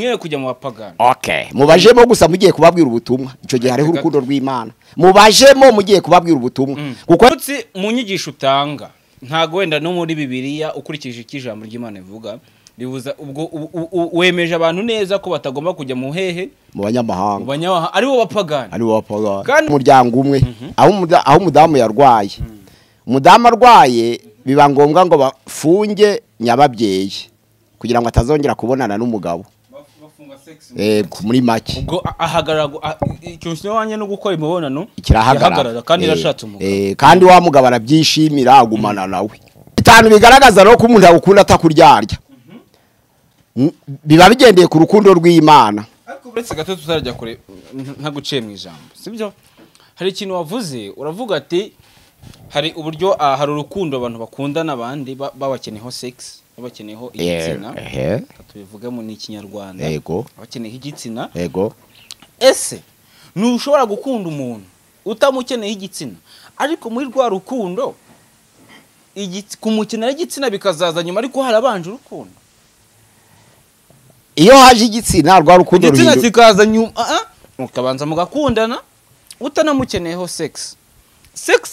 mwe kujya mu bapagani. Okay, mubajemo gusa mugiye kubabwira ubutumwa. Ico gihe hariho urukundo rw'Imana. Mubajemo mugiye kubabwira ubutumwa. Kuko mu nyigisho utanga ntago wenda no muri Bibiliya ukurikije ikijambo ry'Imana ivuga ribuza ubwo wemeje abantu neza ko batagomba kujya mu hehe mu banyamahanga. Ari bo bapagani. Kandi umuryango umwe aho umudamu yarwaye. Umudamu arwaye biba ngombwa ngo bafunge nyababyeyi kugira ngo atazongera kubonana n'umugabo. Muri make ubwo ahagarara icyunsi wanye no gukora imibonano kirahagarara kandi irashatse umugabo kandi wa mugabo arabyishimira agumana nawe. Bitanu bigaragaza no ko umuntu agukunda atakuryarya. Biba bigendeye ku rukundo rw'Imana. Ariko uretse gato tutarajya kure nta guciye mu ijambo sibyo. Hari ikintu wavuze uravuga ati hari uburyo hari urukundo abantu bakundana abandi babakeneho sex babakeneho igitsina tubivuga mu n'ikinyarwanda babakeneho igitsina ese ntushobora gukunda umuntu utamukeneye igitsina ariko muri rwa rukundo kumukenera igitsina bikazaza nyuma ariko harabanje urukundo iyo haje igitsina rwa rukundo igitsina kikaza nyuma ukabanza mugakundana utanamukeneyeho sex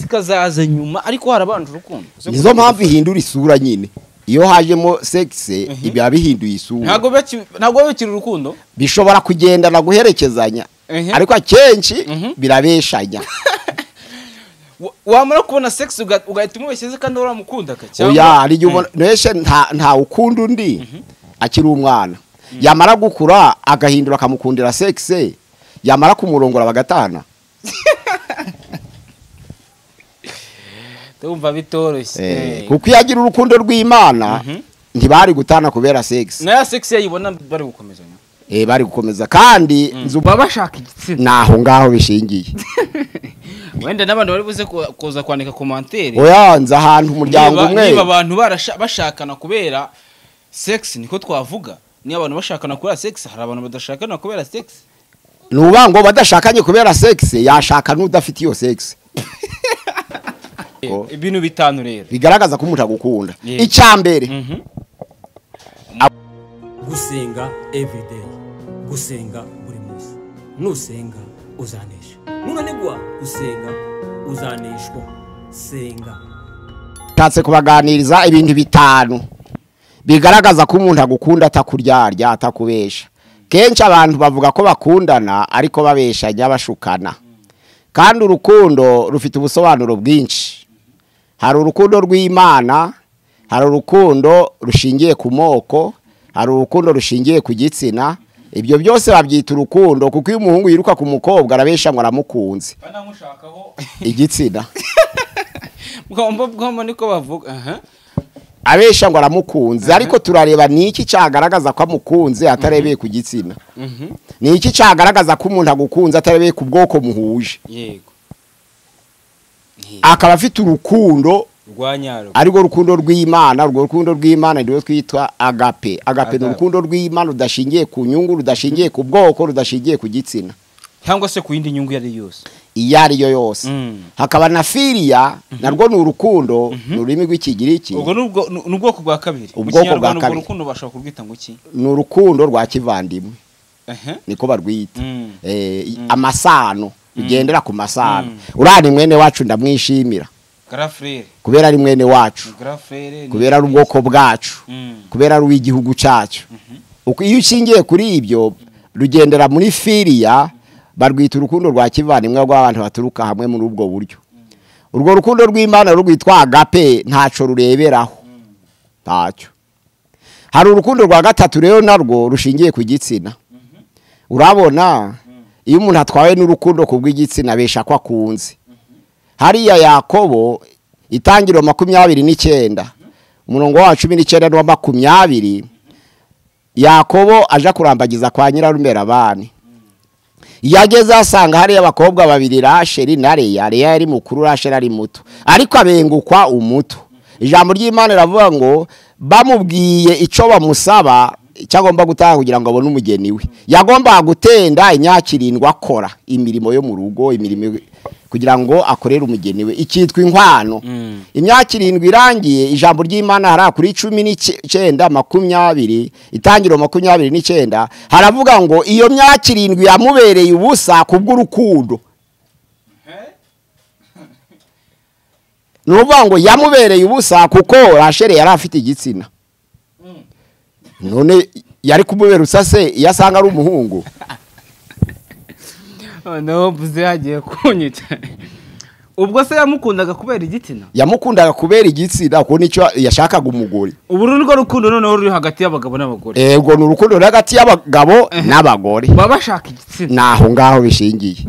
kazaza nyuma ariko harabanje urukundo nizo mpamvu ihindura isura nyine iyo hajemo sex ibya bihinduye isura ntago bikira urukundo bishobora kugendana guherekezanya ariko akenshi birabeshanya wamara kubona sex ugahita umubeshyeze kandi uramukunda cyangwa ari neshe nta ukunda undi akiri umwana yamara gukura agahindura akamukundira sex yamara kumurongora bagatana Tumva bitoroshye kuko yagira urukundo rw'Imana ntibari gutana kubera sex na sex yayibona bari gukomezanya bari gukomeza kandi nzuba bashaka igitsina naho ngaho bishingiye wenda n'abandi bari buze kuza kwandika commentaire oyanza ahantu umuryango umwe niba abantu bashakana kubera sex niko twavuga ni abantu bashakana kubera sex hari abantu badashakana kubera sex nubango badashakanye kubera sex yashaka n'udafite iyo sex ibintu bitanu rero bigaragaza ko umuntu agukunda icyambere gusenga everyday gusenga buri munsi nusenga uzanesha nunanigwa gusenga uzaneshwa senga tatse kubaganiriza ibintu bitanu bigaragaza ko umuntu agukunda atakuryarya atakubesha kenshi abantu bavuga ko bakundana ariko babeshanya bashukana kandi urukundo rufite ubusobanuro bwinshi hari urukundo rw'Imana hari urukundo rushingiye ku moko hari urukundo rushingiye ku gitsina ibyo byose babyita urukundo kuko iyo umuhungu yiruka ku mukobwa arabesha ngo aramukunze banamushakaho igitsina bwombo niko bavuga abesha ngo aramukunze ariko turareba niki cyagaragaza ko amukunze atarebeye ku gitsina niki cyagaragaza ko umuntu agukunze atarebeye ku bwoko muhuje yego akaba afite urukundo rwanyaro ariko rukundo rw'Imana urwo rukundo rw'Imana ndio twitwa agape ni urukundo rw'Imana rudashingiye ku nyungu rudashingiye ku bwoko rudashingiye ku gitsina cyangwa se ku yindi nyungu yari yose iyari yose hakaba na filia narwo ni urukundo n'ururimi rw'ikigiriki ubwo n'ubwoko bwa kabiri ubwoko bwa kabiri urukundo bashaka kurwita ngo ki ni urukundo rwa kivandimwe niko barwita amasano ugendera ku masano urani mwene wacu ndamwishimira grafrere kubera ari mwene wacu kubera ari ubwoko bwacu kubera ari w'igihugu cyacu uko iyo ushingiye kuri ibyo rugendera muri filia barwita urukundo rwa kivandimwe rw'abantu baturuka hamwe muri ubwo buryo urwo rukundo rw'Imana rwitwa agape ntaco rureberaho ntacyo hari urukundo rwa gatatu rero narwo rushingiye ku gitsina urabona iyo umuntu atwawe n'urukundo kubw'igitsina besha ko akunze hariya Yakobo itangiro 29 umurongo wa 19 no 20 Yakobo aja kurambagiza kwa nyirarumera abani yageze asanga hari abakobwa babiri Rasheli na Leya yari mukuru Rasheli ari muto ariko abengukwa umuto ijambo ry'Imana ravuga ngo bamubwiye ico bamusaba cyagomba gutanga kugira ngo abone umugeni we yagomba gutenda imyaka 7 akora imirimo yo mu rugo imirimo kugira ngo akorere umugeni we ikitwa inkwano. Imyaka 7 irangiye ijambo ry'Imana hari kuri 19 20 itangiro 29 haravuga ngo iyo myaka 7 yamubereye ubusa kubw'urukundo. Nuvuga ngo yamubereye ubusa kuko Rasheli yari afite igitsina. None yari kumubera usase yasanga ari umuhungu. No buze yagiye kunyica. Ubwo se yamukundaga kubera igitsina? Yamukundaga kubera igitsina ko nicyo yashakaga umugore. Ubu nurwo rukundo noneho ruri hagati y'abagabo n'abagore. Ego n'urukundo ruri hagati y'abagabo n'abagore. Baba bashaka igitsina. Naho ngaho bishingiye.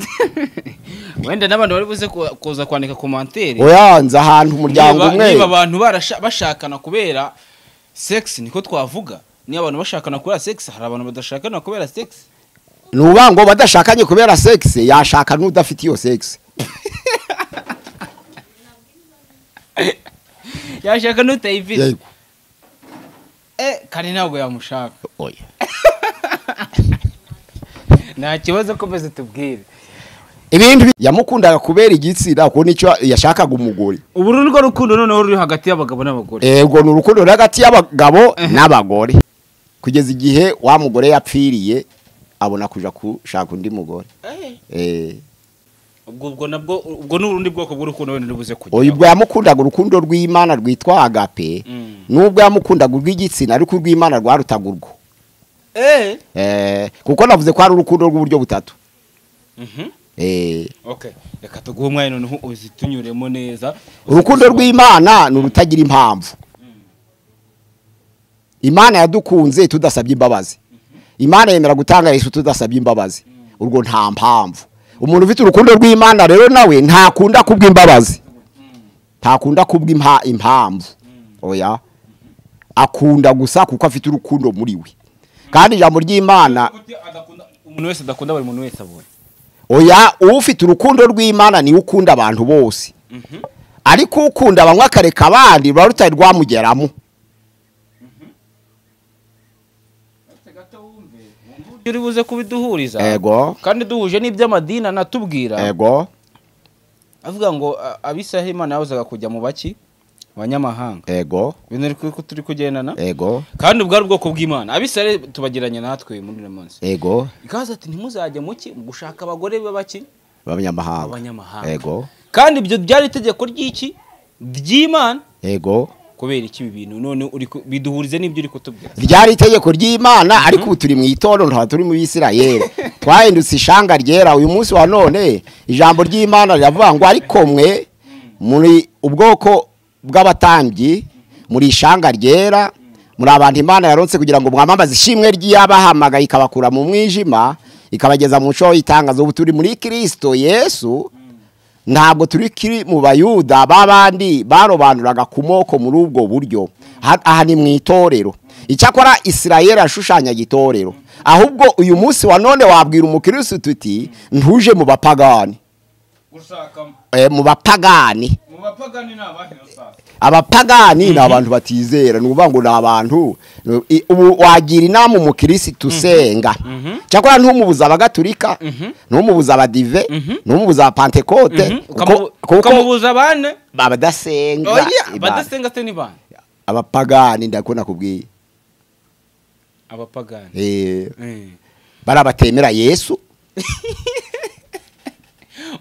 Wenda n'abantu bari buze kuza kwandika commentaire. Oyanze ahantu umuryango umwe. Niba abantu bashakana kubera sex niko twavuga. Ni abantu bashakana kubera sex, hari abantu badashakana kubera sex. Nubango badashakanye kubera sex yashaka n'udafite iyo sex. Yashaka n'utayifite. Kari ntabwo yamushaka. Oya. Nta kibazo komeze tubwire. Ibintu yamukundaga kubera igitsina ko nicyo yashakaga umugore. Ubu nurwo rukundo noneho ruri hagati y'abagabo n'abagore. Ego n'urukundo ruri hagati y'abagabo n'abagore. Kugeza igihe wa mugore yapfiriye abona kuja kushaka undi mugore. Ubwo n'urundi bwoko bw'urukundo wenda rubuze kujya. Ubwo yamukundaga urukundo rw'Imana rwitwa agape. Nubwo yamukundaga urw'igitsina ariko rw'Imana rwarutagurwa. Kuko navuze ko ari urukundo rw'uburyo butatu. Okay. Reka tuguhe umwanya noneho uzitunyuremo neza. Urukundo rw'Imana nurutagira impamvu. Imana yadukunze tudasabye imbabazi. Imana yemera gutanga Yesu tudasabye imbabazi. Urwo nta mpamvu. Umuntu ufite urukundo rw'Imana rero nawe ntakunda kubw'imbabazi. Ntakunda impamvu. Oya. Akunda gusa kuko afite urukundo muri we. Kandi ijambo ry'Imana umuntu wese adakunda buri muntu wese abonye. Oya, ufite urukundo rw'Imana ni ukunda abantu bose. Ariko ukunda bamwe akareka abandi barutari rwamugeramo. Uri buze kubiduhuriza. Ego. Kandi duhuje n'iby'amadini natubwira. Ego. Avuga ngo Abisiraheli Imana yahozaga kujya mu baki abanyamahanga. Ego. Bintu turi kugendana. Ego. Kandi ubwo ari ubwoko bw'Imana. Abisiraheli tubagiranye natwe muri munsi. Ego. Ikaza ati ntimuzajye muki gushaka abagore b'abaki abanyamahanga. Ego. Kandi ibyo byari itegeko ry'iki ry'Imana. Ego. Kubera iki ibintu none uri biduhurize n'ibyo uri kutubwira. Ryari itegeko ry'Imana ariko ubu turi mu itondo nta turi mu Isirayeli. Twahindutse ishanga ryera uyu munsi wa none ijambo ry'Imana riravuga ngo ariko mwe muri ubwoko bw'abatambyi muri ishanga ryera muri abantu Imana yaronse kugira ngo mwamamaze ishimwe ry'abahamagaye ikabakura mu mwijima ikabageza mu cyo itangazo ubu turi muri Kristo Yesu. Ntabwo turi kiri mu bayuda babandi barobanuraga kumoko muri ubwo buryo. Aha ni mu itorero. Icyakora Isirayeli ashushanya gitorero. Ahubwo uyu munsi wa none wabwira umukristo tuti ntuje mu bapagani. Mu bapagani. Mu bapagani nabahe sasa? Abapagani ni abantu batizera nuvuga ngo nabantu ubu wagira inama umukristo usenga. Cyakora ntumubuza abagatulika, ntumubuza abadive, ntumubuza abapentekote, ukamubuza bane babadasenga. Oya, badasenga te ni bane. Abapagani ndakona kubwiye. Abapagani. Barabatemera Yesu.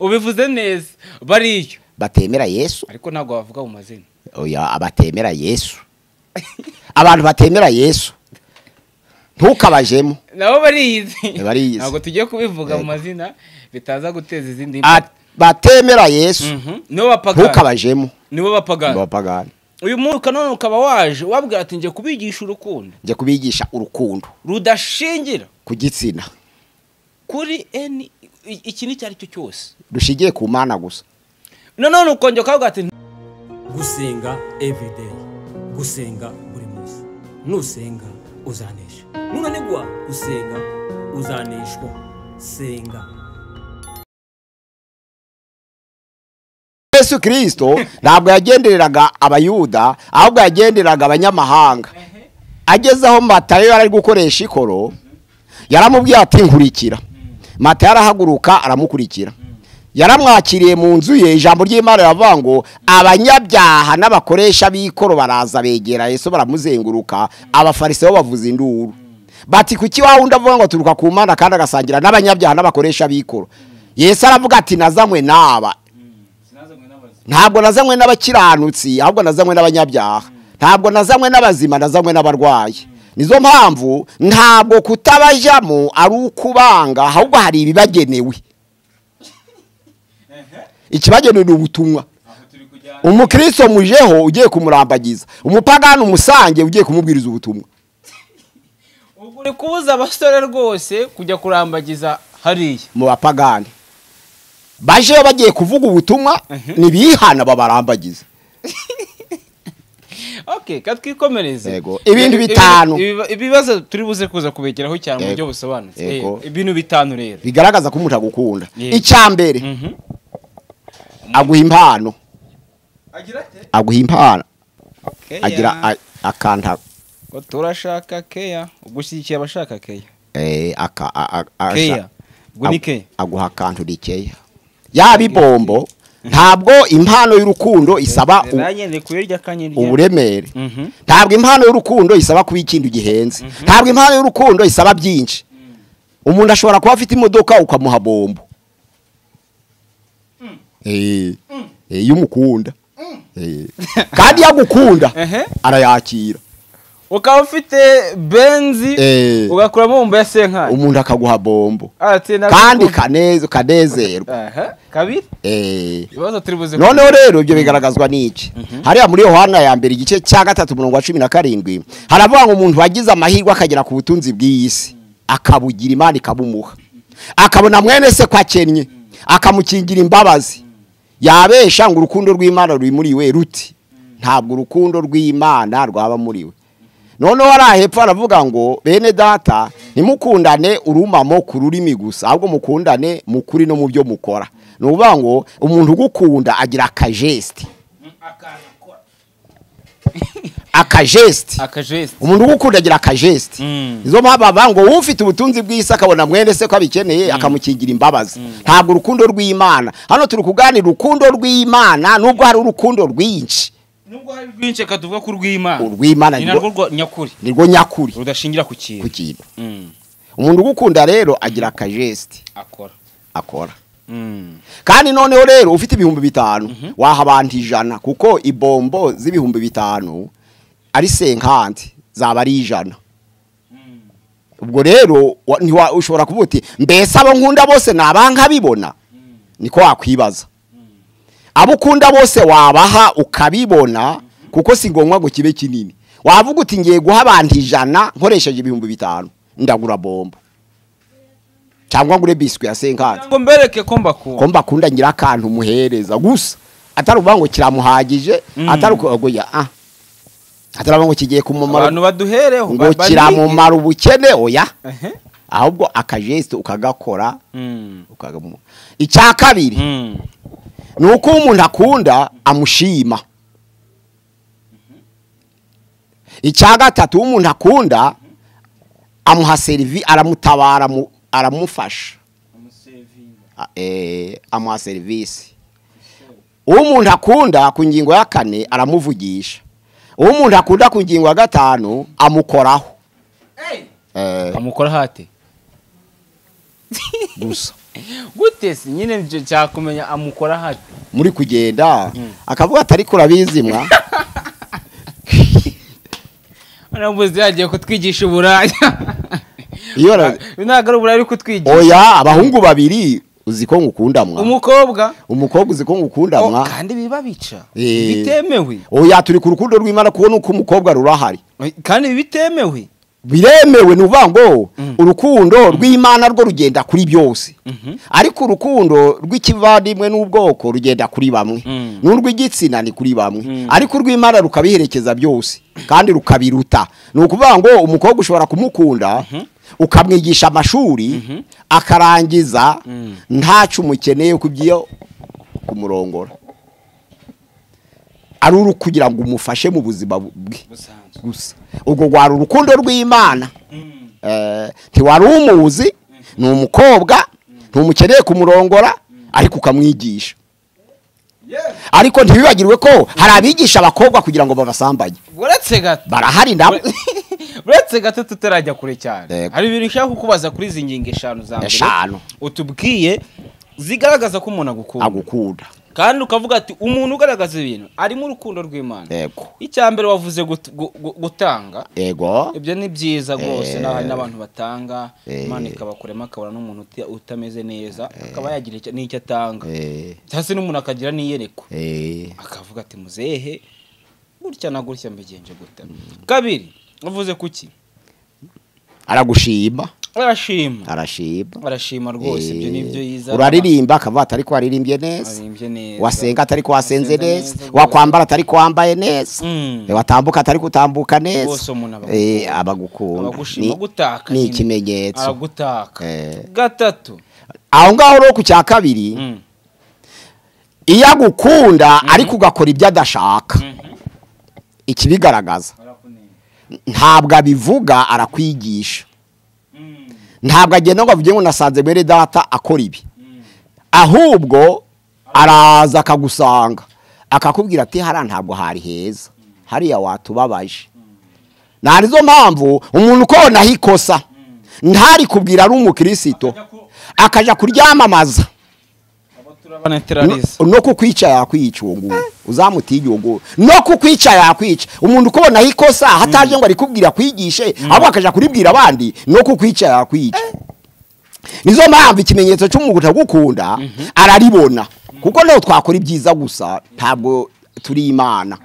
Ubivuze neza. Bariyo. Batemera Yesu. Ariko ntago bavuga mu mazina. Oya, abatemera Yesu. Abantu batemera Yesu. Ntukabajemo. Nabo bariyizi. Bariyizi. Ntago tugiye kubivuga mu mazina bitaza guteza izindi batemera Yesu. Nibo bapagani. Ntukabajemo. Nibo bapagani. Nibo bapagani. Uyu mwuka none ukaba waje wabwira ati nje kubigisha urukundo. Nje kubigisha urukundo. Rudashingira ku gitsina. Kuri ikini cyari cyo cyose. Dushigiye ku Mana gusa. None ukonje kavuga ati gusenga everyday. Gusenga buri munsi. Nusenga uzanesha. Nunanigwa gusenga uzaneshwa. Senga. Yesu Kristo ntabwo yagendereraga abayuda ahubwo yagendereraga abanyamahanga. Agezaho Matayo ari gukoresha ikoro yaramubwiye ati nkurikira. Matayo arahaguruka aramukurikira. yaramwakiriye mu nzu ye. Ijambo ry'Imana riravuga ngo abanyabyaha n'abakoresha b'ikoro baraza begera Yesu baramuzenguruka, abafarisayo bavuza induru bati kuki wawe ndavuga ngo turuka ku Mana kandi agasangira n'abanyabyaha n'abakoresha b'ikoro. Yesu aravuga ati nazanywe n'aba, ntabwo nazanywe n'abakiranutsi ahubwo nazanywe n'abanyabyaha, ntabwo nazanywe n'abazima nazanywe n'abarwayi. Nizo mpamvu ntabwo kutabajamo ari ukubanga, ahubwo hari ibibagenewe. Ikibagenewe ni ubutumwa. Umukristo mujeho ugiye kumurambagiza, umupagani umusange ugiye kumubwiriza ubutumwa. Ubwo uri kubuza abasore rwose kujya kurambagiza hariya mu bapagani. Baje bagiye kuvuga ubutumwa nibihana babarambagiza. Okay, katwikomereze. Yego. Ibintu bitanu. Ibibazo turi buze kuza kubegeraho cyane mu buryo busobanutse. Ibintu bitanu rero bigaragaza ko umuntu agukunda. Icyambere aguha impano. Aguha impano. Agira akanta. Ko turashaka keya, ugushyikiye abashaka keya. Keya. Gunike. Aguha akantu dikeya. Yaba ibombo. Ntabwo impano y'urukundo isaba uburemere. Ntabwo impano y'urukundo isaba kuba ikintu gihenze. Ntabwo impano y'urukundo isaba byinshi. Umuntu ashobora kuba afite imodoka ukamuha bombo. Y'umukunda. Kandi yagukunda arayakira. Ukaba ufite benzi ugakuramo bombo ya senkani, umuntu akaguha bombo kandi kanezerwa. Kabiri ibibazo turi buze. Noneho rero ibyo bigaragazwa n'iki? Hariya muri Yohana ya mbere igice cya 3:17 haravuga ngo umuntu wagize amahirwe akagera ku butunzi bw'isi akabugira Imana ikabumuha, akabona mwene se kwakennye akamukingira imbabazi, yabesha ngo urukundo rw'Imana ruri muri we ruti? Ntabwo urukundo rw'Imana rwaba muri we. Noneho arahepfa aravuga ngo bene data nimukundane urumamo ku rurimi gusa, ahubwo mukundane mu kuri no mu byo mukora. Nuvuga ngo umuntu ugukunda agira akajesti. Akajesti. Umuntu ugukunda agira akajesti. Izo mpaba ngo ufite ubutunzi bw'isi akabona mwene se ko abikeneye akamukingira imbabazi. Ntabwo urukundo rw'Imana. Hano turi kuganira urukundo rw'Imana nubwo hari urukundo rwinshi. Nubwo hari rwinshi katuvuga ku rw'Imana. Urw'Imana ni narwo nyakuri. Nirwo nyakuri. Rudashingira ku kintu. Umuntu ugukunda rero agira akajesti. Akora. Kandi noneho rero ufite ibihumbi 5 waha abantu 100 kuko ibombo z'ibihumbi 5 ari 50 zaba ari 100. Ubwo rero ushobora kuvuga uti mbese abo nkunda bose nabanka bibona, niko wakwibaza. Abo ukunda bose wabaha ukabibona kuko si ngombwa ngo kibe kinini. Wavuga uti ngiye guha abantu 100 nkoresheje ibihumbi 5 ndagura bombo cyangwa ngure biswi ya 50 ngo mbereke ko mbakunda ngira akantu muhereza gusa ataruvuga ngo kiramuhagije, atarukogoya ataravuga ngo kigiye kumumara abantu baduhereho ngo kiramumara ubukene oya. Ahubwo akajeste ukagakora ukagamu. Icya kabiri nuko umuntu akunda amushima. Icya gatatu umuntu akunda amuha service, aramutabara aramufasha, amuha service. Umuntu akunda ku ngingo ya 4 aramuvugisha. Umuntu akunda ku ngingo ya 5 amukoraho. Amukora hate gusa gutese nyine byo cyakumenya amukora hate muri kugenda akavuga atari kurabizimwa. Aramuze yagiye kutwigisha uburaya. Iyo nagara uburaya ari kutwigisha. Oya abahungu babiri uziko ngukundamwa. Umukobwa uziko ngukundamwa. Kandi biba bica. Bitemewe. Oya turi ku rukundo rw'Imana kubona uko umukobwa rurahari. Kandi bitemewe. Biremewe nuvuga ngo urukundo rw'Imana rwo rugenda kuri byose. Ariko urukundo rw'ikivandimwe n'ubwoko rugenda kuri bamwe. N'urw'igitsina ni kuri bamwe. Ariko rw'Imana rukabiherekeza byose kandi rukabiruta. Nukuvuga ngo umukobwa ushobora kumukunda ukamwigisha amashuri akarangiza ntacu mukeneye kubyiyo kumurongora. Aruru kugira ngo umufashe mu buzima bwe gusa. Ubwo gwara urukundo rw'Imana. Ntiwari umuzi ni umukobwa ntumukeneye kumurongora ariko ukamwigisha ariko ntibibagirwe ko hari abigisha abakobwa kugira ngo babasambanye uretse gato barahari ndabo uretse gato tutarajya kure cyane hari ibintu ushaka kukubaza kuri izi ngingo eshanu za mbere utubwiye zigaragaza ko umuntu agukunda kandi ukavuga ati umuntu ugaragaza ibintu ari mu rukundo rw'Imana icya mbere wavuze gutanga ibyo ni byiza rwose n'abantu batanga Imana ikabakurema akabona n'umuntu utameze neza akaba yagira n'icyo atanga cyase n'umuntu akagira n'iyereko akavuga ati muzehe gutya na gutya mbigenje gute kabiri wavuze kuki aragushima arashima rwose ibyo nibyo yiza uraririmba akavuga atari ko waririmbye neza wasenga atari ko wasenze neza wakwambara atari ko wambaye neza watambuka atari ko utambuka neza abagukunda ni ikimenyetso aragutaka gatatu aho ngaho rero ku cya kabiri iyo agukunda ariko ugakora ibyo adashaka ikibigaragaza ntabwo abivuga arakwigisha ntabwo agenda ngo avuge ngo nasanze bere data akora ibi ahubwo araza akagusanga akakubwira ati hara ntabwo hari heza hariya watubabaje narizo mpamvu umuntu ukona hikosa ntari kubwira ari umukristo akaja kuryamamaza no kukwica yakwica uwo nguwo uzamutiye uwo nguwo no kukwica yakwica umuntu ukubona hikosa hataje ngo ari kubwira kwigishe ahubwo akaja kuribwira abandi no kukwica yakwica nizo mpamvu ikimenyetso cy'umuntu utagukunda araribona kuko naho twakora ibyiza gusa ntabwo turi Imana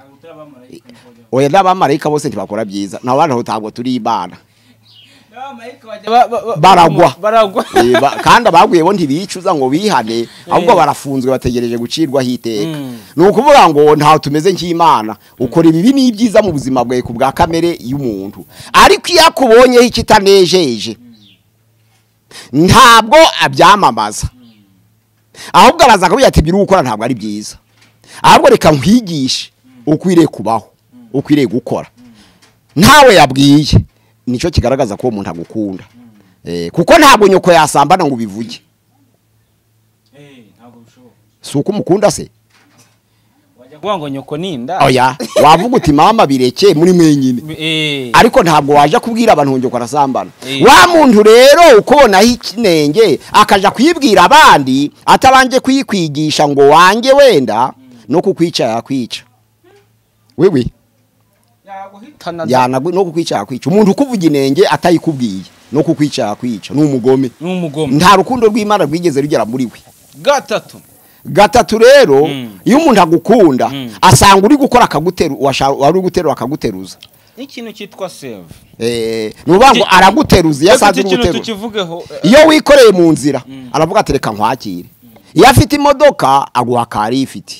oya n'abamarayika bose ntibakora byiza naho abantu ntabwo turi Imana baragwa kandi abaguye bo ntibicuza ngo bihane ahubwo barafunzwe bategereje gucirwaho iteka ni ukuvuga ngo ntaho tumeze nk'Imana ukora ibibi n'ibyiza mu buzima bwawe ku bwa kamere y'umuntu ariko iyo akubonyeho ikitanejeje ntabwo abyamamaza ahubwo araza akabwira ati ibyo gukora ntabwo ari byiza ahubwo reka nkwigishe ukwiriye kubaho ukwiriye gukora ntawe yabwiye nico kigaragaza ko umuntu agukunda kuko ntabwo nyoko yasambana ngo bivuge ntabwo bishoboka suko umukunda se wajya kuvuga ngo nyoko ninda oya wavuga uti mama bireke muri mwenyine ariko ntabwo waje kubwira abantu ngo arasambana wa muntu rero ukubona ikinenge akaja kwibwira abandi atabanje kwikwigisha ngo wange wenda no kukwica yakwica wewe yana no kukwica kwica umuntu ukuvuga inenge atayikubwiye no kukwica kwica n'umugome nta rukundo rw'Imana rwigeze rugera muri we gatatu rero iyo umuntu agukunda asanga uri gukora akaguteru wari guterura akaguteruza ikintu cyitwa save nubango araguteruza yasanze uguteru iyo wikoreye mu nzira aravuga ati reka nkwakire iyo afite imodoka aguha kari ifite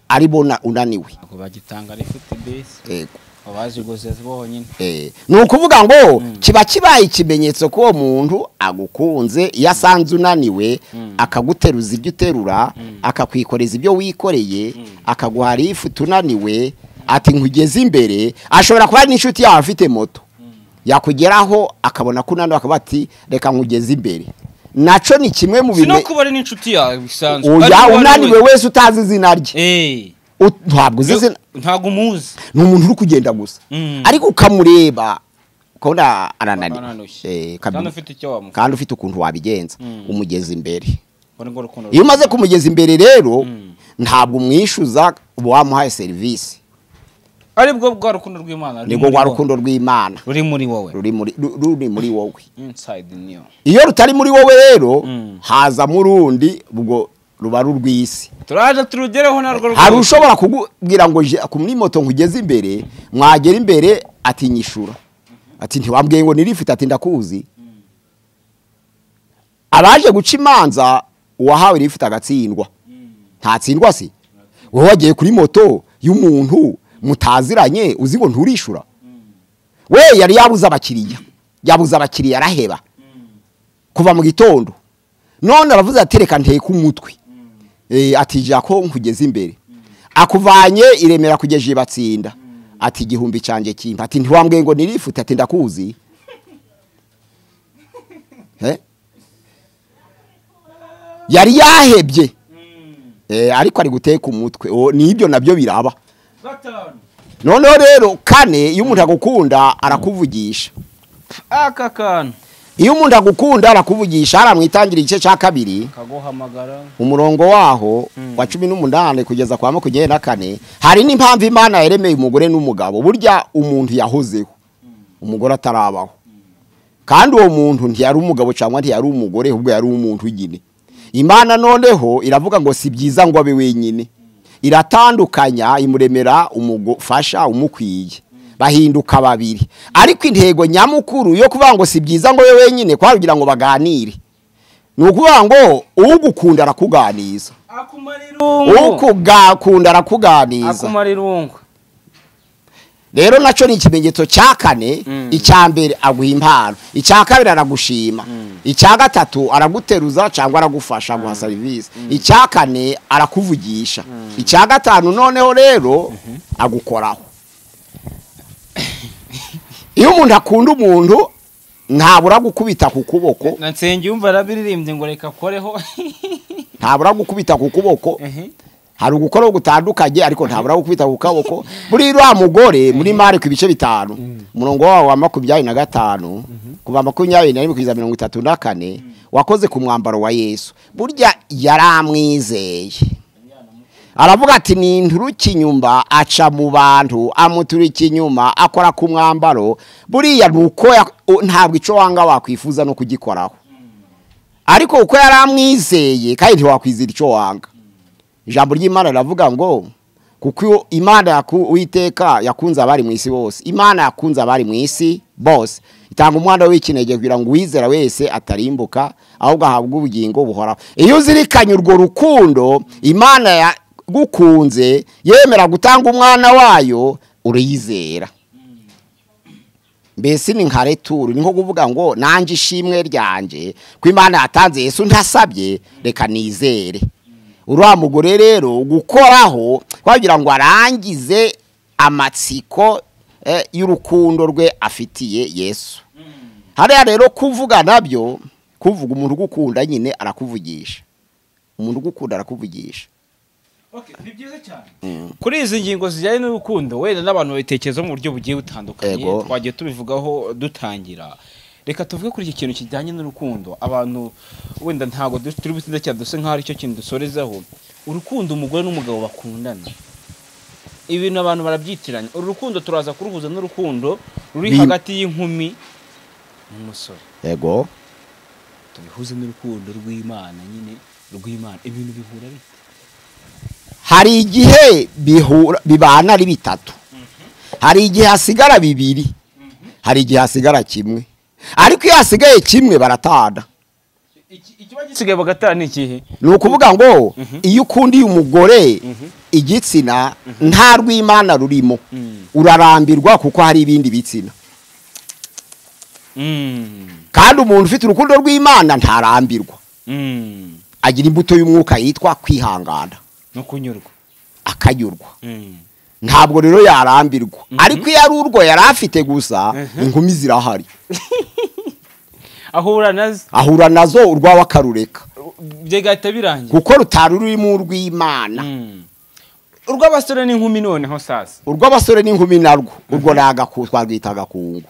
aribona unaniwe ako bagitanga rifite base abazi gozeze bonyine ni ukuvuga ngo kiba kibaye ikimenyetso ko umuntu agukunze yasanze unaniwe akaguteruza ibyo uterura akakwikoreza ibyo wikoreye akaguha rifu tunaniwe ati nkugeze imbere ashobora kuba n'inshuti yawe afite moto yakugeraho akabona ko unaniwe akaba ati reka nkugeze imbere naco ni kimwe mu bime sino kuba ari n'inshuti yawe bisanzwe oya unaniwe wese utazi izina rye ntabwo uzi ntago umuzi ni umuntu uri kugenda gusa ariko ukamureba ukabona arananiwe kandi ufite ukuntu wabigenza umugeza imbere iyo umaze kumugeza imbere rero ntabwo umwishyuza wamuhaye serivisi aribwo bwa rukundo rw'Imana nibwo rwa rukundo rw'Imana ruri muri wowe ruri muri wowe inside niyo iyo rutari muri wowe rero haza murundi ubwo ruba rurwisi turaje turugereho narwo hari ushobora kugubwira ngo kumuri moto nkugeze imbere mwagera imbere atinyishura ati ntiwambwiye ngo nirifite ati ndakuzi abaje guca imanza uwahawe rifite agatsindwa ntatsindwa se wowe wagiye kuri moto y'umuntu mutaziranye uzi ngo nturishura we yari yabuze abakiriya araheba kuva mu gitondo none aravuze ati reka nteke umutwe atija ko nkugeze imbere akuvanye iremera kugeje ibatsinda ati igihumbi cyanjye kimpa ati ntiwambwiye ngo nirifute ati ndakuzi yari yahebye ariko ari guteka umutwe nibyo nabyo biraba noneho rero kane iyo umuntu agukunda arakuvugisha aka kantu iyo umuntu agukunda arakuvugisha aramwitangira igice cya kabiri kaguhamagara umurongo waho wa 18 kugeza kwa 24 hari n'impamvu Imana yaremeye umugore n'umugabo burya umuntu yahozeho umugore atarabaho kandi uwo muntu ntiyari umugabo cyangwa ntiyari umugore ahubwo yari umuntu nyine Imana noneho iravuga ngo si byiza ngo abe wenyine iratandukanya imuremera umugufasha umukwiye bahinduka babiri ariko intego nyamukuru yo kuvuga ngo si byiza ngo wewe wenyine kwarugira ngo baganire nukuvuga ngo ugukunda arakuganiza ukugakunda arakuganiza akumarirungu rero naco ni ikimenyetso cya kane icyambere aguha impano icya kabiri aragushima icya gatatu araguteruza cyangwa aragufasha guha service icya kane arakuvugisha icya gatanu noneho rero agukoraho iyo umuntu akunda umuntu ntabura gukubita ku kuboko nansenge yumva arabiririmbye ngo reka koreho ntabura gukubita ku kuboko hari ugukora gutandukanye ariko ntabura gukubita ku kaboko muri rwa mugore muri mari ku bice bitanu umurongo wawo wa 25 kuva 21 kugeza 34 wakoze ku mwambaro wa Yesu burya yaramwizeye aravuga ati ni nturuki inyumba aca mu bantu amuturika inyuma akora ku mwambaro buriya nuko ntabwo ico wanga wakwifuza no kugikoraho ariko uko yaramwizeye kandi ntiwakwizira ico wanga ijambo ry'Imana ravuga ngo kuko Imana Uwiteka yakunze abari mu isi bose Imana yakunze abari mu isi bose itanga umwana w'ikinege kugira ngo uwizera wese atarimbuka ahubwo ahabwe ubugingo buhoraho iyo uzirikanye urwo rukundo Imana gukunze yemera gutanga umwana wayo uriyizera mbese ni nka returu ni nko kuvuga ngo nanje ishimwe ryanje ko Imana yatanze Yesu ntasabye reka nizere uriya mugore rero gukoraho kwagira ngo arangize amatsiko y'urukundo rwe afitiye Yesu hariya rero kuvuga nabyo kuvuga umuntu ugukunda nyine arakuvugisha umuntu ugukunda arakuvugisha ni byiza cyane kuri izi ngingo zijyanye n'urukundo wenda n'abantu babitekereza mu buryo bugiye butandukanye twagiye tubivugaho dutangira reka tuvuge kuri iki kintu kijyanye n'urukundo abantu wenda ntago turi butinda cyane duse nk'aho aricyo kintu dusorezaho urukundo umugore n'umugabo bakundana ibintu abantu barabyitiranya urukundo turaza kuruhuza n'urukundo ruri hagati y'inkumi n'umusore yego tubihuze n'urukundo rw'Imana nyine rw'Imana ibintu bihura bite hari igihe bibana ari bitatu hari igihe hasigara bibiri hari igihe hasigara kimwe ariko iyo hasigaye kimwe baratana ikiba gisigaye bagatana ni ikihe ni ukuvuga ngo iyo ukundiye umugore igitsina nta rw'Imana rurimo urarambirwa kuko hari ibindi bitsina kandi umuntu ufite urukundo rw'Imana ntarambirwa agira imbuto y'umwuka yitwa kwihangana no kunyurwa akanyurwa ntabwo rero yarambirwa ariko iyo ari urwo yari afite gusa inkumi zirahari ahura nazo urwawe akarureka byegahita birangira kuko rutari rurimo urw'Imana urw'abasore n'inkumi noneho sasa urw'abasore n'inkumi narwo urwo twagwita agakungu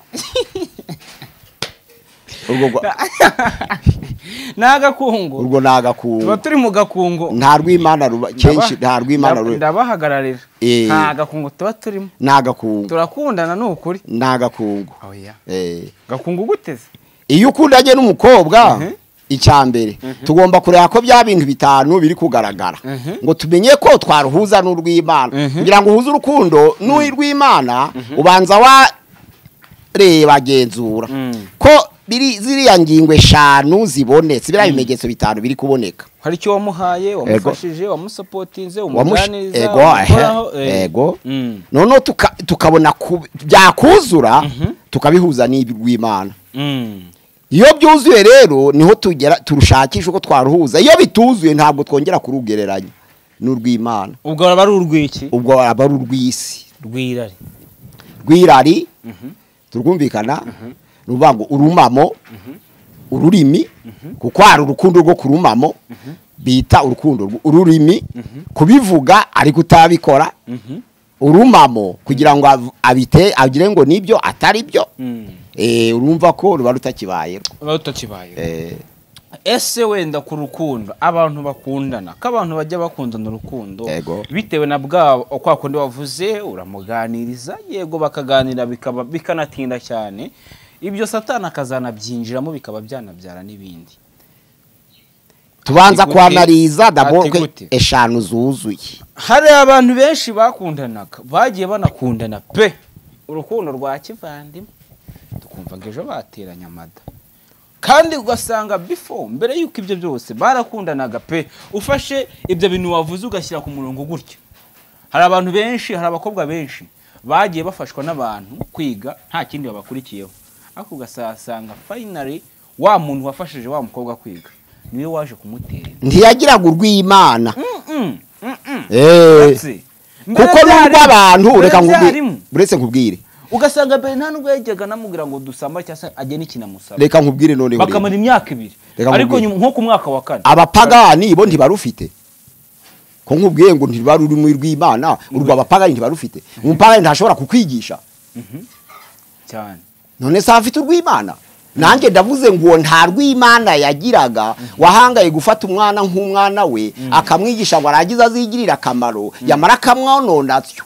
nagakungu urwo nagakungu tuba turi mu gakungu nta rw'Imana ruba kenshi nta rw'Imana ruba ndabahagararira nta gakungu tuba turimo nagakungu turakundana n'ukuri nagakungu oya gakungu guteze iyo ukundanye n'umukobwa icyambere tugomba kureba ko bya bintu bitanu biri kugaragara ngo tumenye ko twaruhuza n'urw'Imana kugira ngo uhuze urukundo n'urw'Imana ubanza wa reba genzura ko biri ziriya ngingo eshanu zibonetse bira bimenyetso bitanu biri kuboneka hari cyo wamuhaye wamufashije wamusapotinze umuganiriza ego none tukabona byakuzura tukabihuza n'urw'Imana iyo byuzuye rero niho tugera turushakisha uko twaruhuza iyo bituzuye ntabwo twongera kurugereranya n'urw'Imana ubwo aba ari urw'iki ubwo aba ari urw'isi rw'irari turwumvikana nuvuga ngo urumamo ururimi kuko hari urukundo rwo kurumamo bita urukundo ururimi kubivuga ariko utabikora urumamo kugira ngo agire ngo nibyo atari byo urumva ko ruba rutakibaye ese wenda ku rukundo abantu bakundana ko abantu bajya bakundana urukundo bitewe na bwabo kwa kundi wavuze uramuganiriza yego bakaganira bikanatinda cyane ibyo satani akazanabyinjiramo bikaba byanabyara n'ibindi tubanza kwanariza d'abord eshanu zuzuye hari abantu benshi bakundanaga bagiye banakundana pe urukundo rwa kivandimwe tukumva ngo ejo bateranya amada kandi ugasanga before mbere yuko ibyo byose barakundanaga pe ufashe ibyo bintu wavuze ugashyira ku murongo gutya hari abantu benshi hari abakobwa benshi bagiye bafashwa n'abantu kwiga nta kindi babakurikiyeho ariko ugasanga finally wa muntu wafashije wa mukobwa kwiga niwe waje kumutera ntiyagiraga urw'Imana kuko nubwo abantu reka buretse nkubwire ugasanga mbere nta nubwo yajyaga namubwira ngo dusamba cyangwa ajye n'ikinamusaba reka nkubwire none bakamara imyaka 2 ariko nko ku mwaka wa 4 abapagani bo ntibarufite ko nkubwiye ngo ntibari uri mu rw'Imana urwo abapagani ntibarufite umupagani ntashobora kukwigisha cyane none se afite urw'Imana nanjye ndavuze ngo nta rw'Imana yagiraga wahangaye gufata umwana nk'umwana we akamwigisha ngo aragiza azigirira akamaro yamara kamwononatyo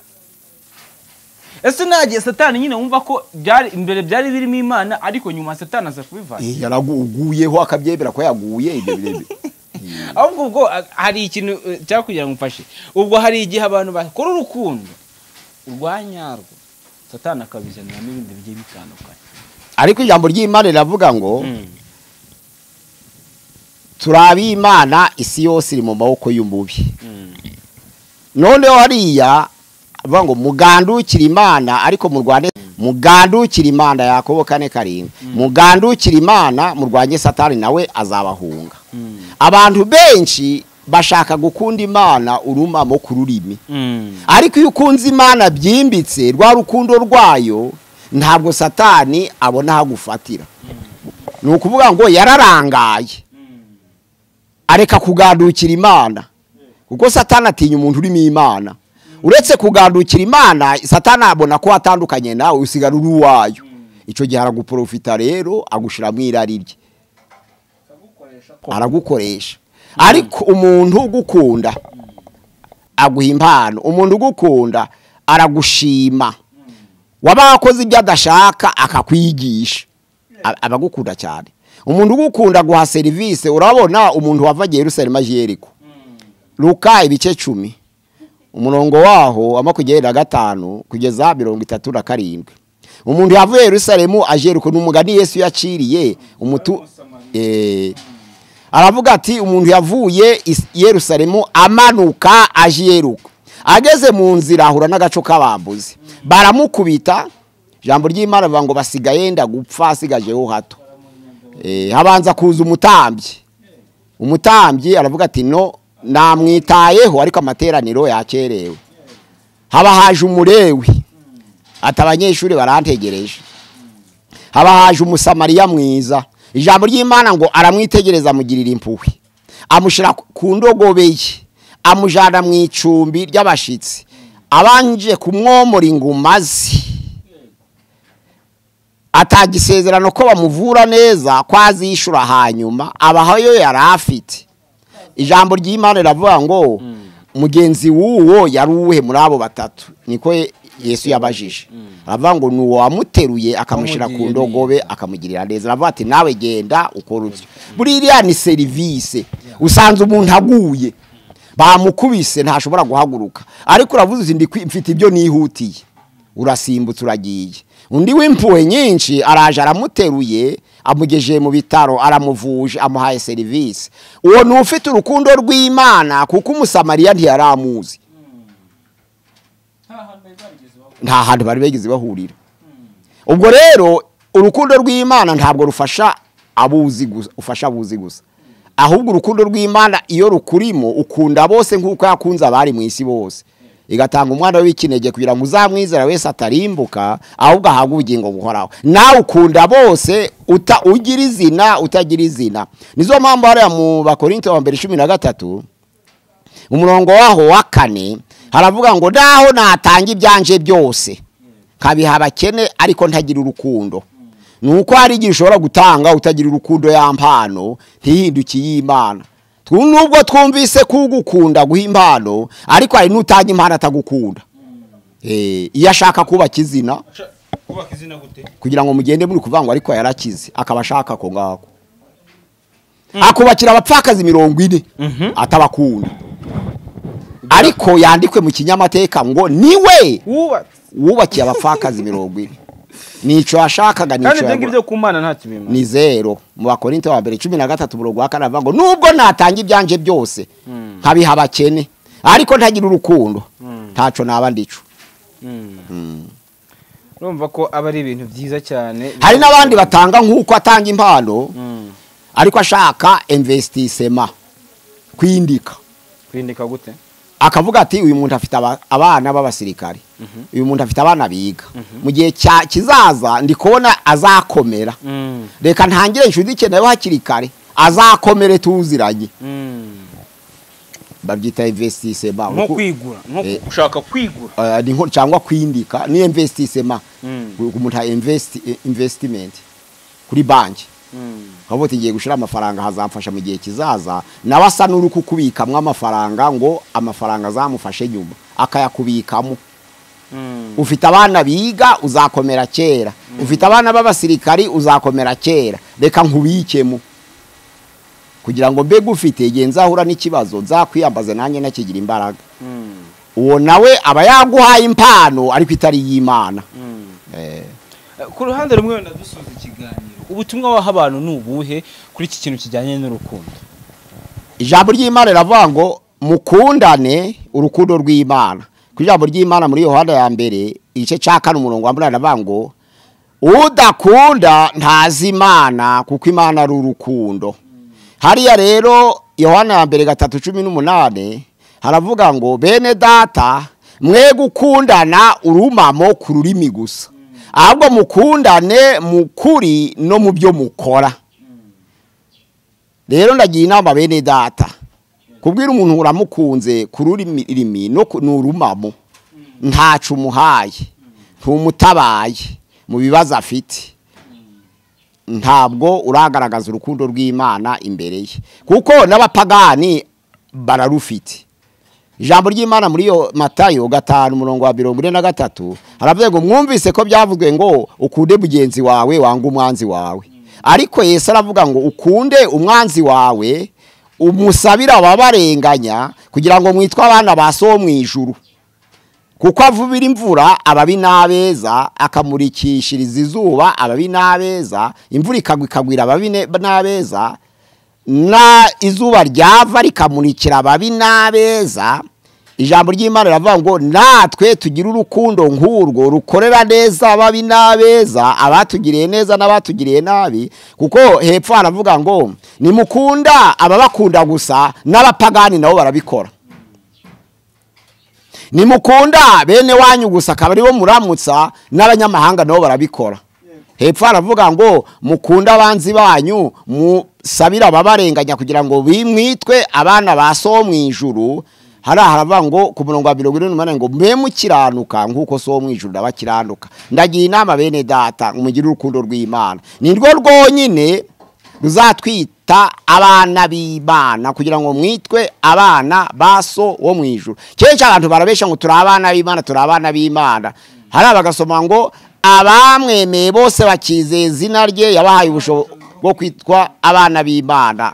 ese nagiye satani nyine wumva ko byari imbere byari birimo Imana ariko nyuma satani aza kubivana yaraguyeho akabyebera ko yaguye ibyo birebe ahubwo ubwo hari ikintu cyakugira ngo mfashe ubwo hari igihe abantu bakora urukundo urwanyarwo satani akabizanira n'ibindi bigiye bitandukanye ariko ijambo ry'Imana riravuga ngo turabi Imana isi yose iri mu maboko y'umubi noneho hariya avuga ngo mugandukira Imana ariko mu Rwanda mugandukira Imana Yakobo 4:7 mugandukira Imana murwanye satani nawe azabahunga abantu benshi bashaka gukunda Imana urumamo ku rurimi ariko iyo ukunze Imana byimbitse rwa rukundo rwayo ntabwo satani abona hagufatira nukuvuga ngo yararangaye areka kugandukira Imana kuko satani atinya umuntu uri mu Imana uretse kugandukira Imana satani abona ko atandukanye nawe usigara uri wayo ico gihe araguprofita rero agushira mu irari rye aragukoresha ariko umuntu ugukunda aguha impano umuntu ugukunda aragushima wabakoze ibyo adashaka akakwigisha abagukunda cyane umuntu ugukunda guha service urabona umuntu wavagiye Yerusalemu ajeriko Luka ibice 10 umurongo waho amakugera 5 kugeza 37 umuntu yavuye Yerusalemu ajeriko n'umugani Yesu yaciriye umutu aravuga ati umuntu yavuye Yerusalemu amanuka ajeruko ageze mu nzira ahura n'agaco kabambuzi baramukubita jambo ry'Imana bavuga ngo basigaye yenda gupfa asigajeho hato habanza kuza umutambyi aravuga ati no namwitayeho ariko amateraniro yakerewe haba haje umulewi atabanyeshuri barantegereje haba haje umusamariya mwiza ijambo ry'Imana ngo aramwitegereza mugirira impuhwe amushira ku ndogobe ye amujana mu icumbi ry'abashitsi abanje kumwomora ingumazi atagisezerano ko bamuvura neza kwazishura hanyuma abahayo yarafite ijambo ry'Imana riravuga ngo mugenzi wuwo yaruhe muri abo batatu niko Yesu yabajije aravuga ngo nuwo wamuteruye akamushira ku ndogobe akamugirira neza aravuga ati nawe genda ukora utyo buriya ni service usanze umuntu aguye bamukubise ntashobora guhaguruka ariko uravuze uzi mfite ibyo nihutiye urasimbutse uragiye undi w'impuwe nyinshi araje aramuteruye amugeje mu bitaro aramuvuje amuhaye service uwo nufite urukundo rw'Imana kuko umusamariya ntiyaramuzi nta hantu bari begize bahurira ubwo rero urukundo rw'Imana ntabwo rufasha abuzi gusa ufasha abuzi gusa ahubwo urukundo rw'Imana iyo rukurimo ukunda bose nkuko yakunze abari mu isi bose igatanga umwana w'ikinege kugira ngo uzamwizera wese atarimbuka ahubwo ahabwe ubugingo buhoraho. Nawe ukunda bose ugira izina utagira izina. Nizo mpamvu hariya mu Bakorinto wa mbere 13 umurongo waho wa 4 haravuga ngo naho natanga ibyanje byose kabiha abakene ariko ntagira urukundo. Nuko hari igihe ushobora gutanga utagira urukundo ya mpano ntihindukiye Imana. Nubwo twumvise kugukunda guha impano ariko hari n'utanga impano atagukunda. Iyo ashaka kubaka izina gute kugira ngo mugende muri kuvangwa ariko yarakize akaba ashaka ko ngako akubakira abapfakazi 40 atabakunda ariko yandikwe mu kinyamateka ngo niwe wubakiye abapfakazi 40. Nico ashakaga nico kandi ibyo ngibyo kumana nta kibima ni zero. Mu Bakorinto wa mbere 13 umurongo wa 4 avuga ngo nubwo natanga ibyanje byose nkabiha abakene ariko ntagira urukundo ntaco naba ndico. Urumva ko aba ari ibintu byiza cyane. Hari n'abandi batanga nk'uko atanga impano ariko ashaka investissement kwindika gute akavuga ati uyu muntu afite abana b'abasirikari uyu muntu afite abana biga mu gihe kizaza ndikubona azakomera reka ntangire inshuti ikenewe hakiri kare azakomere tuziranye babyita investissement nko kwigura nko ushaka kwigura ni nko cyangwa kwindika ni investissement umuntu investment kuri banki Kabote ngiye gushira amafaranga hazamfasha mu gihe kizaza nabasa nuri kukubikamwe amafaranga ngo amafaranga azamufashe nyuma akayakubikamo. Ufite abana biga uzakomera kera ufite abana b'abasirikari uzakomera kera reka nkubikemo kugira ngo mbega ufite genzahura n'ikibazo nzakwiyambaza nanjye nakigira imbaraga. Uwo nawe aba yaguhaye impano ariko itari y'Imana. Ku ruhande rumwe ndadusoza ikiganiro ubutumwa waha abantu nubuhe kuri iki kintu kijyanye n'urukundo. Ijambo ry'Imana riravuga ngo mukundane urukundo rw'Imana. Ku ijambo ry'Imana muri Yohana ya mbere igice cya 4 umurongo wa 8 riravuga ngo udakunda ntazi Imana kuko Imana ari urukundo. Hariya rero Yohana ya mbere 3:18 haravuga ngo bene data mwe gukundana urumamo ku rurimi gusa ahubwo mukundane mukuri no mu byo mukora. Rero ndagiye inama bene data kubwira umuntu uramukunze ku rurimi no nurumamo ntacu umuhaye ntumutabaye mu bibazo afite ntabwo uragaragaza urukundo rw'Imana imbere ye kuko n'abapagani bararufite. Ijambo ry'Imana muri yo Matayo 5:43 haravuga ngo mwumvise ko byavuzwe ngo ukunde mugenzi wawe wanga umwanzi wawe ariko Yesu aravuga ngo ukunde umwanzi wawe umusabira ababarenganya kugira ngo mwitwe abana ba so mu ijuru kuko avubira imvura ababi n'abeza akamurikishiriza izuba ababi n'abeza imvura ikagwira ababi n'abeza na izuba ryava rikamurikira ababi n'abeza. Ijambo ry'Imana riravuga ngo natwe tugira urukundo nk'urwo rukorera neza ababi n'abeza abatugiriye neza n'abatugiriye nabi kuko hepfo haravuga ngo nimukunda ababakunda gusa n'abapagani nabo barabikora. Nimukunda bene wanyu gusa akabari bo muramutsa n'abanyamahanga nabo barabikora. Hepfo haravuga ngo mukunda abanzi banyu musabira ababarenganya kugira ngo bimwitwe abana ba so mu ijuru. Haravuga ngo ku murongo wa 28 ngo mbe mukiranuka nkuko so mu ijuru ndabakiranuka. Ndagiye inama bene data umugira urukundo rw'Imana ni rwo rwonyine ruzatwita abana b'Imana kugira ngo mwitwe abana ba so wo mu ijuru. Kenshi abantu barabesha ngo turi abana b'Imana turi abana b'Imana hari abagasoma ngo abamwemeye bose bakizeye izina rye yabahaye ubushobozi bwo kwitwa abana b'Imana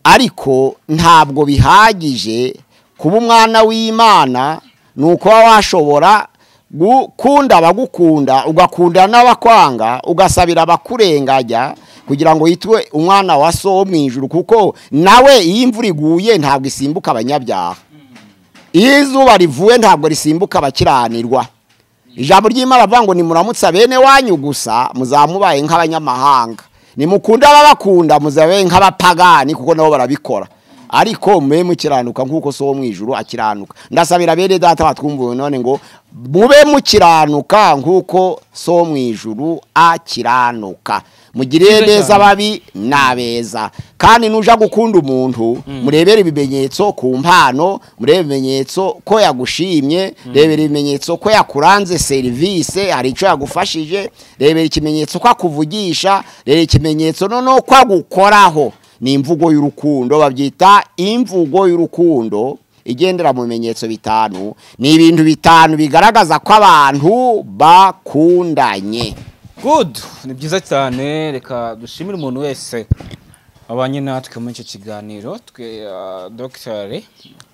ariko ntabwo bihagije kuba umwana w'Imana nuko washobora gukunda abagukunda ugakunda n'abakwanga ugasabira abakurenganya kugira ngo yitwe umwana wa so mu ijuru kuko nawe iyo imvura iguye ntabwo isimbuka abanyabyaha iyo izuba rivuye ntabwo risimbuka abakiranirwa. Ijambo ry'Imana avuga ngo nimuramutsa bene wanyu gusa muzamubaye nk'abanyamahanga nimukunda ababakunda muzabe nk'abapagani kuko nabo barabikora. ariko mwe mukiranuka nkuko so wo mwijuru akiranuka. Ndasabira bene data batwumvuye none ngo mube mukiranuka nkuko so wo mwijuru akiranuka. Mugirire neza babi nabeza. Kandi nuja gukunda umuntu murebere ibimenyetso ku mpano, murebe ibimenyetso ko yagushimye, rebere ibimenyetso ko yakuranze service, hari ico yagufashije, rebere ikimenyetso ko akuvugisha, rebere ikimenyetso no ko agukoraho. Ni imvugo y'urukundo, babyita imvugo y'urukundo igendera mu bimenyetso bitanu. Ni ibintu bitanu bigaragaza ko abantu bakundanye. Good, ni byiza cyane. Reka dushimire umuntu wese abanye natwe muri icyo kiganiro. Dr.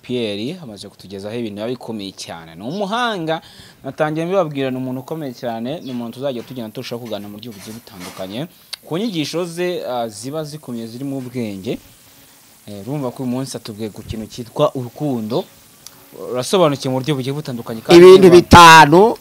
Pierre amaze kutugezaho ibintu bikomeye cyane. Ni umuhanga, natangiye mbibabwira, ni umuntu ukomeye cyane, ni umuntu tuzajya tugenda turushaho kuganira mu buryo bugiye butandukanye. Ku nyigisho ze ziba zikomeye ziri mu bwenge. Urumva ko uyu munsi atubwiye ku kintu cyitwa urukundo. Urasobanukiye mu buryo bugiye butandukanye kandi ibintu bitanu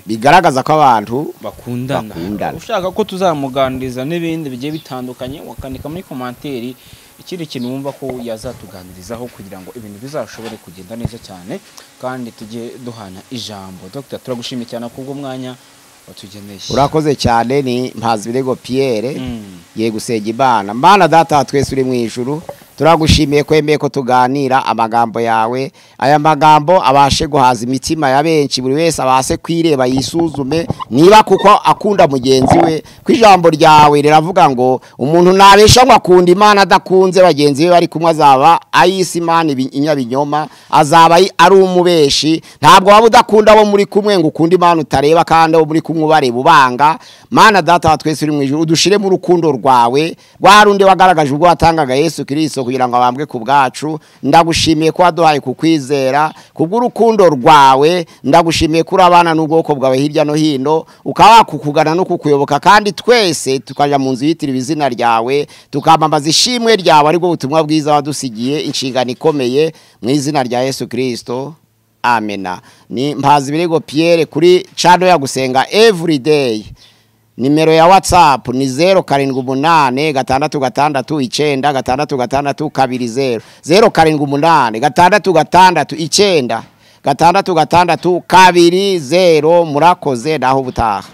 bigaragaza ko abantu bakundana. Ushaka ko tuzamuganiriza n'ibindi bigiye bitandukanye, wakandika muri commentaire ikindi kintu wumva ko yazatuganirizaho kugira ngo ibintu bizashobore kugenda neza cyane kandi tujye duhana ijambo. Dr. turagushimiye cyane kubwo mwanya watugeneye. Urakoze cyane. Ni Mpazibirego Pierre ye Gusenga Imana. Mana data twese uri mu ijuru, turagushimiye kwemeye ko tuganira amagambo yawe. Aya magambo abashe guhaza imitima ya benshi, buri wese abase kwireba yisuzume niba kuko akunda mugenzi we. Ku ijambo ryawe riravuga ngo umuntu nabesha ngo akunda Imana adakunze bagenzi be bari kumwe azaba ayisi Imana inyabinyoma, azaba ari umubeshi. Ntabwo waba udakunda abo muri kumwe ngo ukunda Imana utareba kandi abo muri kumwe bareba ubanga. Mana data twese uri mu ijuru, udushire mu rukundo rwawe rwarundi wagaragaje ubwo watangaga Yesu Kristo kugira ngo abambwe ku bwacu. Ndagushimiye ko waduhaye kukwizera kubw'urukundo rwawe. Ndagushimiye ko urabana n'ubwoko bwawe hirya no hino, ukaba kukugana no kukuyoboka, kandi twese tukaja mu nzu yitira izina ryawe, tukamamaza ishimwe ryawe, ariko ubutumwa bwiza wadusigiye inshingano ikomeye mu izina rya Yesu Kristo. Amena. Ni Mpazibirego Pierre kuri channel ya Gusenga everyday. Nimero ya WhatsApp ni 078 669 669 078 669 620. Murakoze naho butaha.